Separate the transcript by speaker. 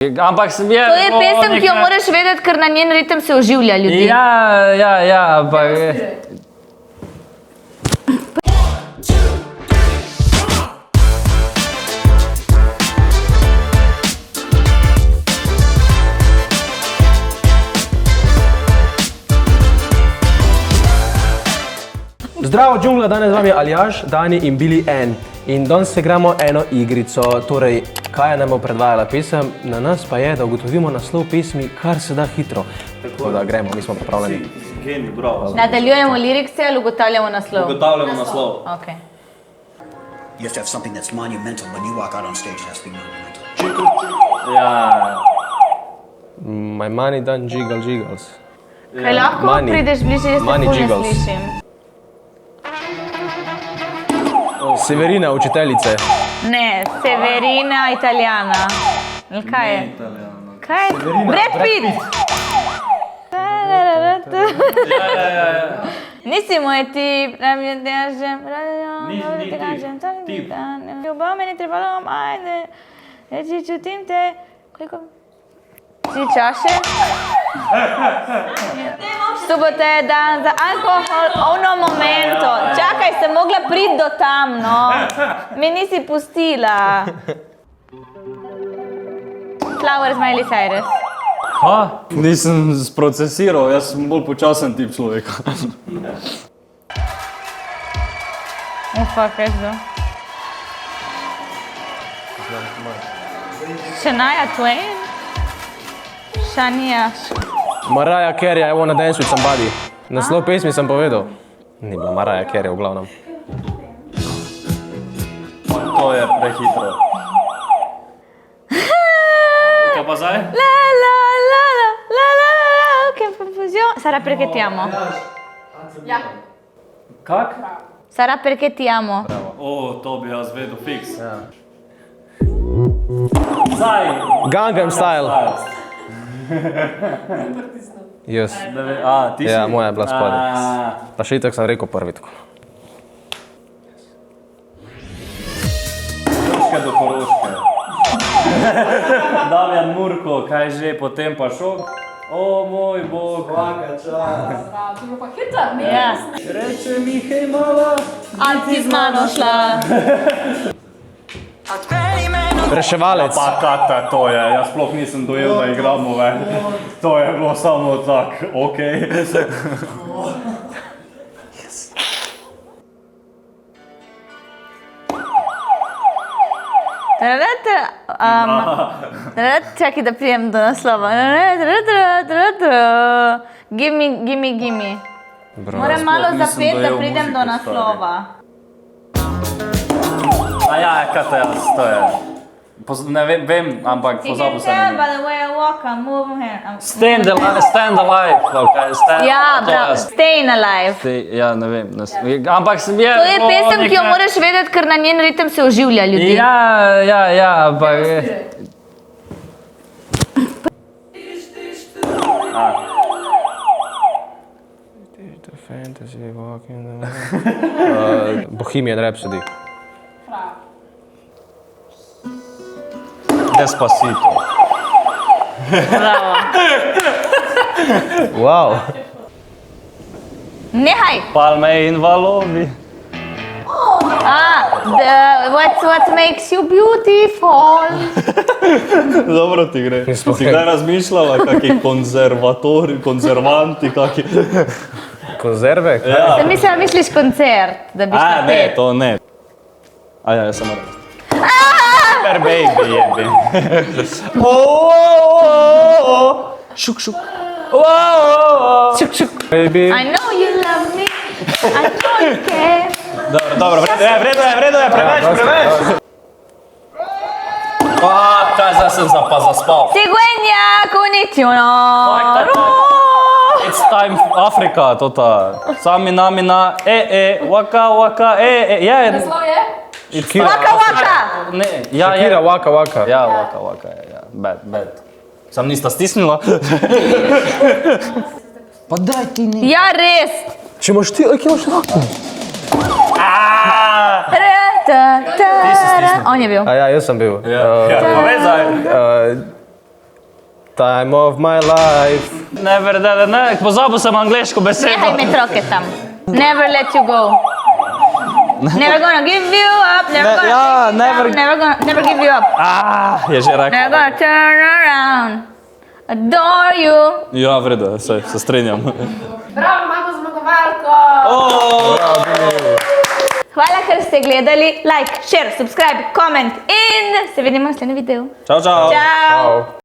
Speaker 1: Ampak sem je...
Speaker 2: To je pesem, ki jo moraš vedeti, ker na njen ritem se oživlja ljudi.
Speaker 1: Ja, ampak...
Speaker 3: Zdravo, Joonglaa, danes z vami je Aljaž, Dani in Billie N. In danes se igramo eno igrico, torej, kaj je nam bo predvajala pesem, na nas pa je, da ugotovimo naslov pesmi kar se da hitro. Tako da gremo, mi smo pripravljeni.
Speaker 4: Genij, bravo.
Speaker 2: Nadaljujemo lirikse ali ugotavljamo naslov?
Speaker 4: Ugotavljamo naslov.
Speaker 2: Ok.
Speaker 5: You have to have something that's monumental when you walk out on stage. It has to be monumental.
Speaker 4: Ja.
Speaker 3: My money done jiggles.
Speaker 2: Kaj lahko prideš bliže, jaz te ful ne slišim.
Speaker 3: Severina, učiteljice.
Speaker 2: Ne, Severina, Italijana. Ali kaj je? Kaj je? Brad Pitt! Nisi moj tip, da mi držem,
Speaker 4: Ni tip.
Speaker 2: Ljubav me ni trebalo, ajde, reči čutim te, koliko? 3 čaše? Subota je dan za alkohol, ono momento. Čakaj, sem mogla priti do tam, no. Me nisi pustila. Flowers, Miley Cyrus.
Speaker 4: Ha? Nisem sprocesiral, jaz sem bolj počasen tip človeka.
Speaker 2: Fuck, kaj to? Shania Twain? Shania.
Speaker 3: Mariah Carey, I wanna dance with somebody. Naslov pesmi sem povedal. Ni bila Mariah Carey v glavnem.
Speaker 4: To je prehitro. Kaj pa zdaj?
Speaker 2: La la la la la la la, che confusione. Sarà perché ti amo. Ja.
Speaker 4: Kak?
Speaker 2: Sarà perché ti amo.
Speaker 4: O, to bi jaz vedel, fiks.
Speaker 3: Gangnam Style. Jaz.
Speaker 4: A, ti si?
Speaker 3: Ja, moja je bila spodaj. Pa še itak sem rekel prvi tako.
Speaker 4: Koroške do Koroške. Damjan Murko, kaj že, potem pa šok. O moj bog. Kvaka čas.
Speaker 2: Ja.
Speaker 4: Reče mi, hej mala.
Speaker 2: A ti z mano šla.
Speaker 3: Reševalec.
Speaker 4: Pa kata, to je, jaz sploh nisem dojel, da igramo ven. To je bilo samo tak, okej.
Speaker 2: Čakaj, da prijem do naslova. Gimme. Moram malo zapet, da pridem do naslova.
Speaker 4: A ja, kata jaz, to je. Ne vem, ampak pozabil sem.
Speaker 2: You can tell by the way I walk, I move here.
Speaker 1: Stand alive.
Speaker 2: Ja, bravo. Staying alive.
Speaker 1: Ja, ne vem. Ampak sem je...
Speaker 2: To je pesem, ki jo moraš vedeti, ker na njen ritem se oživlja ljudi.
Speaker 1: Ja, ampak...
Speaker 3: Bohemian Rhapsody.
Speaker 4: Despacito.
Speaker 2: Bravo.
Speaker 3: Wow.
Speaker 2: Nehaj.
Speaker 4: Palme in valovi.
Speaker 2: What makes you beautiful?
Speaker 4: Dobro ti gre. Si kdaj razmišljala, kakih konzervanti, kakih...
Speaker 3: Konzerve?
Speaker 4: Ja.
Speaker 2: Sem mislila, misliš koncert, da bi šla
Speaker 4: Ne,
Speaker 2: pet.
Speaker 4: to ne. A ja, jaz sem moram. Super baby jebi. Šuk.
Speaker 2: Šuk.
Speaker 3: Baby.
Speaker 2: I know you love me, I know you care.
Speaker 4: Dobro, vredo je, preveč. Kaj zdaj sem pa zaspal?
Speaker 2: Seguenja, konnichiwa.
Speaker 4: It's time Afrika, tota. Sami namina, waka,
Speaker 2: Naslov je? Waka.
Speaker 4: Ne,
Speaker 3: Shakira, waka.
Speaker 4: Ja, waka, ja. Bad. Sam nista stisnila. Pa daj ti ne.
Speaker 2: Ja, res.
Speaker 3: Če imaš ti, kje imaš lahko?
Speaker 2: On je bil.
Speaker 3: A ja, jaz sem bil.
Speaker 4: Ja, pa veš zdaj.
Speaker 3: time of my life.
Speaker 1: Pozabil sem angleško besedo.
Speaker 2: Nehaj imeti roke tam. Never let you go. Never gonna give you up, never gonna
Speaker 1: ja,
Speaker 2: never give you up.
Speaker 1: Je že rekel.
Speaker 2: Never gonna turn around. Adore you.
Speaker 1: Ja, v redu, se strinjam.
Speaker 6: Bravo, imamo zmagovalko!
Speaker 2: Hvala, ker ste gledali. Like, share, subscribe, comment in se vidimo v naslednjem videu.
Speaker 1: Čau, čau.
Speaker 2: Čau.